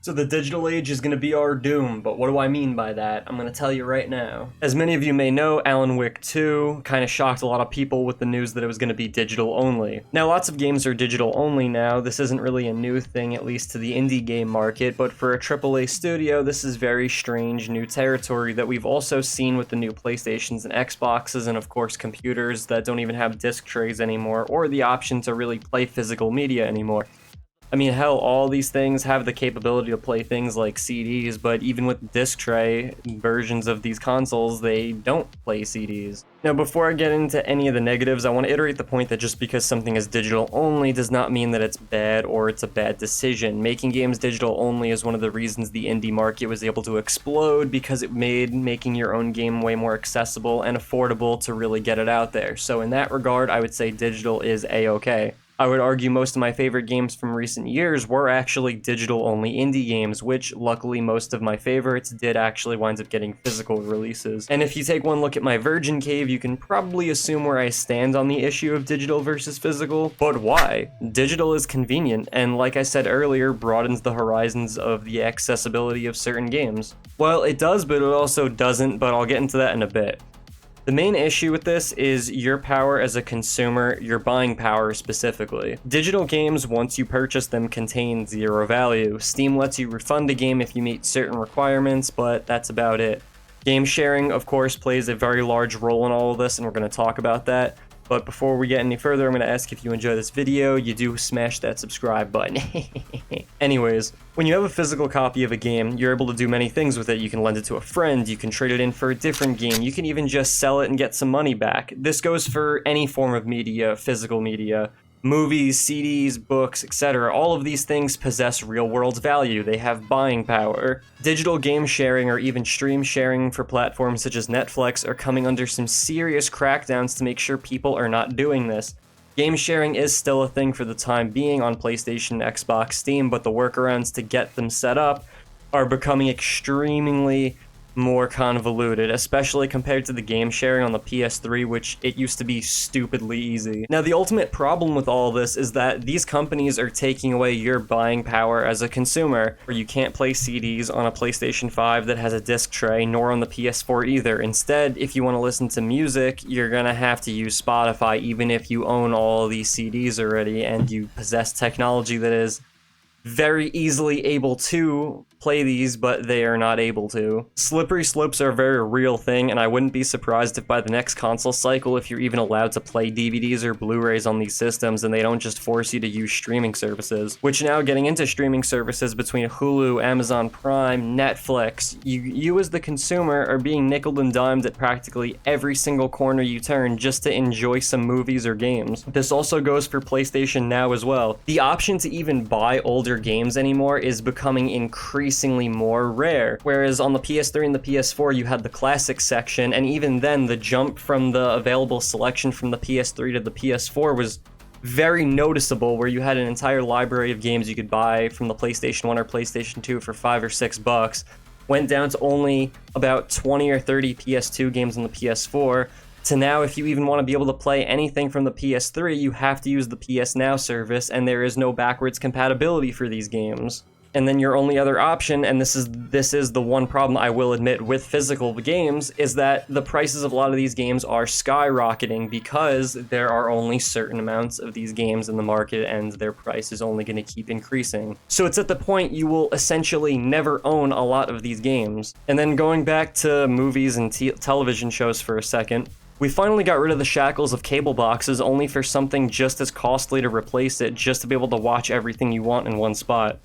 So the digital age is going to be our doom, but what do I mean by that? I'm going to tell you right now. As many of you may know, Alan Wake 2 kind of shocked a lot of people with the news that it was going to be digital only. Now, lots of games are digital only now. This isn't really a new thing, at least to the indie game market, but for a AAA studio, this is very strange new territory that we've also seen with the new PlayStations and Xboxes, and of course computers that don't even have disc trays anymore, or the option to really play physical media anymore. I mean, hell, all these things have the capability to play things like CDs, but even with disc tray versions of these consoles, they don't play CDs. Now, before I get into any of the negatives, I want to iterate the point that just because something is digital only does not mean that it's bad or it's a bad decision. Making games digital only is one of the reasons the indie market was able to explode, because it made making your own game way more accessible and affordable to really get it out there. So in that regard, I would say digital is a-okay. I would argue most of my favorite games from recent years were actually digital-only indie games, which luckily most of my favorites did actually wind up getting physical releases. And if you take one look at my Virgin Cave, you can probably assume where I stand on the issue of digital versus physical. But why? Digital is convenient, and like I said earlier, broadens the horizons of the accessibility of certain games. Well, it does, but it also doesn't, but I'll get into that in a bit. The main issue with this is your power as a consumer, your buying power specifically. Digital games, once you purchase them, contain zero value. Steam lets you refund a game if you meet certain requirements, but that's about it. Game sharing, of course, plays a very large role in all of this, and we're going to talk about that. But before we get any further, I'm going to ask if you enjoy this video, you do smash that subscribe button. Anyways, when you have a physical copy of a game, you're able to do many things with it. You can lend it to a friend, you can trade it in for a different game, you can even just sell it and get some money back. This goes for any form of media, physical media. Movies, CDs, books, etc. All of these things possess real-world value. They have buying power. Digital game sharing or even stream sharing for platforms such as Netflix are coming under some serious crackdowns to make sure people are not doing this. Game sharing is still a thing for the time being on PlayStation, Xbox, Steam, but the workarounds to get them set up are becoming extremely more convoluted, especially compared to the game sharing on the PS3, which it used to be stupidly easy. Now, the ultimate problem with all this is that these companies are taking away your buying power as a consumer, where you can't play CDs on a PlayStation 5 that has a disc tray, nor on the PS4 either. Instead, if you want to listen to music, you're gonna have to use Spotify, even if you own all of these CDs already and you possess technology that is very easily able to play these, but they are not able to. Slippery slopes are a very real thing, and I wouldn't be surprised if by the next console cycle, if you're even allowed to play DVDs or Blu-rays on these systems, and they don't just force you to use streaming services. Which now, getting into streaming services between Hulu, Amazon Prime, Netflix, you as the consumer are being nickeled and dimed at practically every single corner you turn just to enjoy some movies or games. This also goes for PlayStation Now as well. The option to even buy older games anymore is becoming increasingly more rare, whereas on the PS3 and the PS4 you had the classic section, and even then the jump from the available selection from the PS3 to the PS4 was very noticeable, where you had an entire library of games you could buy from the PlayStation 1 or PlayStation 2 for $5 or $6, went down to only about 20 or 30 PS2 games on the PS4, to now, if you even want to be able to play anything from the PS3, you have to use the PS Now service, and there is no backwards compatibility for these games. And then your only other option, and this is the one problem I will admit with physical games, is that the prices of a lot of these games are skyrocketing because there are only certain amounts of these games in the market and their price is only going to keep increasing. So it's at the point you will essentially never own a lot of these games. And then going back to movies and television shows for a second, we finally got rid of the shackles of cable boxes, only for something just as costly to replace it, just to be able to watch everything you want in one spot.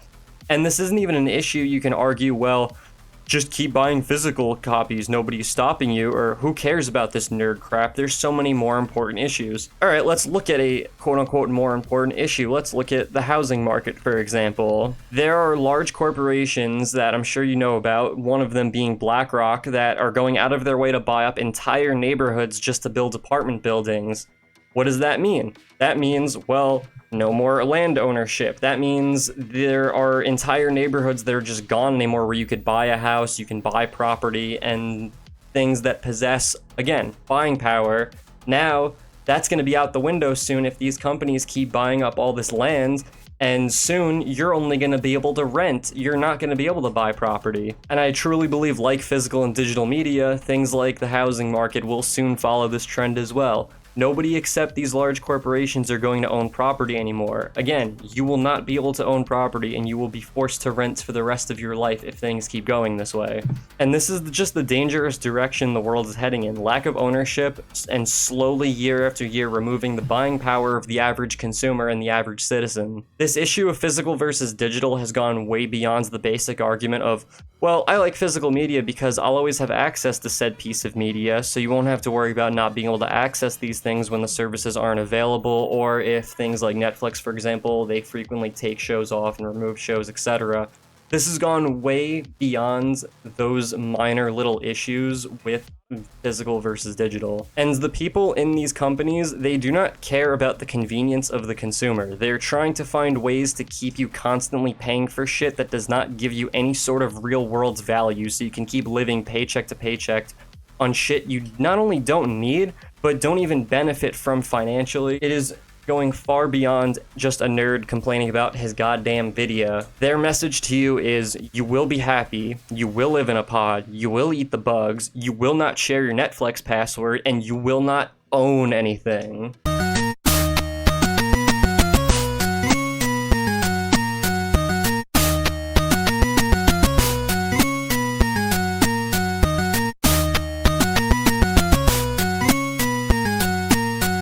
And this isn't even an issue. You can argue, well, just keep buying physical copies, nobody's stopping you, or who cares about this nerd crap? There's so many more important issues. Alright, let's look at a quote-unquote more important issue. Let's look at the housing market, for example. There are large corporations that I'm sure you know about, one of them being BlackRock, that are going out of their way to buy up entire neighborhoods just to build apartment buildings. What does that mean? That means, well, no more land ownership. That means there are entire neighborhoods that are just gone anymore, where you could buy a house, you can buy property, and things that possess, again, buying power. Now, that's going to be out the window soon if these companies keep buying up all this land And soon, you're only going to be able to rent. You're not going to be able to buy property. And I truly believe, like physical and digital media, things like the housing market will soon follow this trend as well. Nobody except these large corporations are going to own property anymore. Again, you will not be able to own property and you will be forced to rent for the rest of your life if things keep going this way. And this is just the dangerous direction the world is heading in. Lack of ownership and slowly year after year removing the buying power of the average consumer and the average citizen. This issue of physical versus digital has gone way beyond the basic argument of, well, I like physical media because I'll always have access to said piece of media, so you won't have to worry about not being able to access these things when the services aren't available, or if things like Netflix, for example, they frequently take shows off and remove shows, etc. This has gone way beyond those minor little issues with physical versus digital. And the people in these companies, they do not care about the convenience of the consumer. They're trying to find ways to keep you constantly paying for shit that does not give you any sort of real world value, so you can keep living paycheck to paycheck on shit you not only don't need, but don't even benefit from financially. It is going far beyond just a nerd complaining about his goddamn video. Their message to you is, you will be happy, you will live in a pod, you will eat the bugs, you will not share your Netflix password, and you will not own anything.